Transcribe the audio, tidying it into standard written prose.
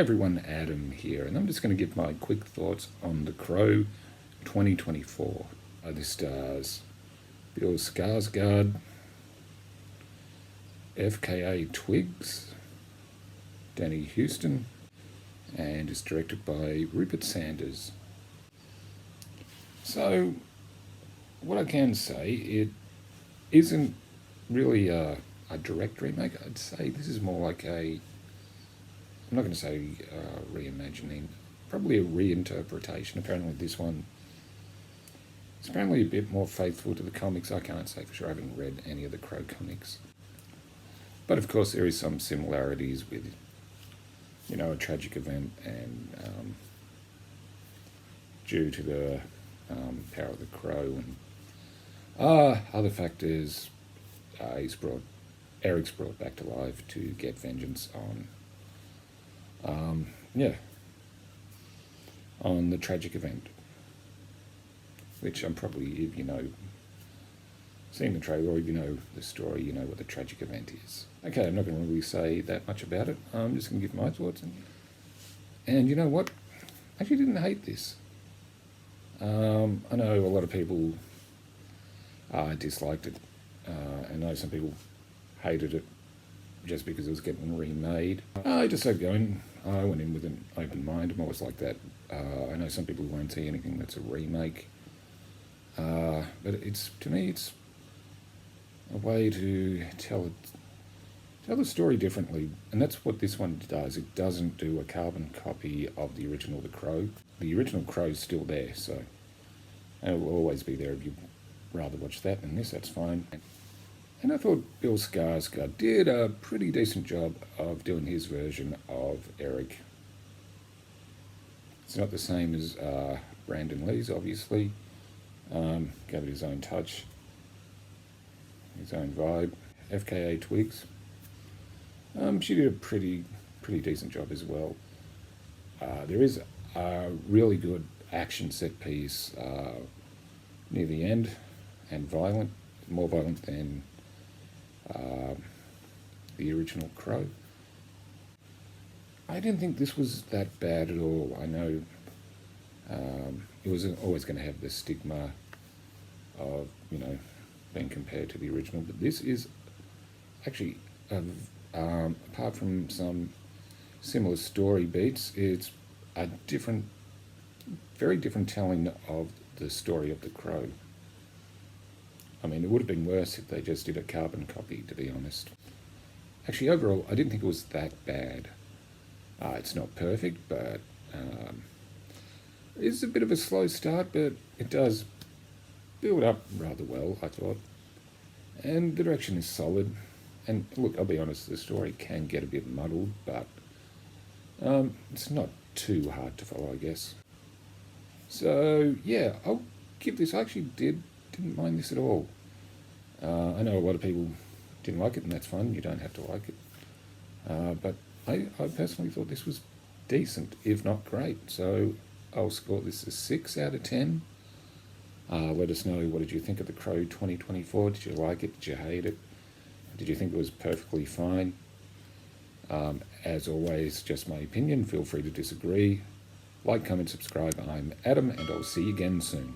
Hi everyone, Adam here, and I'm just going to give my quick thoughts on The Crow 2024. This stars Bill Skarsgård, FKA Twigs, Danny Huston, and is directed by Rupert Sanders. So, what I can say, it isn't really a direct remake. I'd say this is more like I'm not going to say reimagining, probably a reinterpretation. Apparently this one is apparently a bit more faithful to the comics. I can't say for sure, I haven't read any of the Crow comics. But of course there is some similarities with, a tragic event and due to the power of the Crow and other factors, Eric's brought back to life to get vengeance on on the tragic event, which I'm probably, if seen the trailer or if you know the story, you know what the tragic event is. Okay, I'm not going to really say that much about it. I'm just going to give my thoughts. And you know what? I actually didn't hate this. I know a lot of people disliked it. I know some people hated it just because it was getting remade. I just said I went in with an open mind. I'm always like that. I know some people won't see anything that's a remake. But to me, it's a way to tell the story differently. And that's what this one does. It doesn't do a carbon copy of the original The Crow. The original Crow's still there, so it will always be there. If you'd rather watch that than this, that's fine. And I thought Bill Skarsgård did a pretty decent job of doing his version of Eric. It's not the same as Brandon Lee's, obviously. Gave it his own touch, his own vibe. FKA Twigs, she did a pretty decent job as well. There is a really good action set piece near the end, and more violent than the original Crow. I didn't think this was that bad at all. I know it was always going to have the stigma of, being compared to the original, but this is actually, apart from some similar story beats, it's a very different telling of the story of The Crow. I mean, it would have been worse if they just did a carbon copy, to be honest. Actually, overall, I didn't think it was that bad. It's not perfect, but it's a bit of a slow start, but it does build up rather well, I thought. And the direction is solid. And look, I'll be honest, the story can get a bit muddled, but it's not too hard to follow, I guess. So, yeah, I'll give this, I actually didn't mind this at all. I know a lot of people didn't like it, and that's fine, you don't have to like it. But I personally thought this was decent, if not great. So I'll score this a 6 out of 10. Let us know, what did you think of The Crow 2024? Did you like it? Did you hate it? Did you think it was perfectly fine? As always, just my opinion. Feel free to disagree. Like, comment, subscribe. I'm Adam, and I'll see you again soon.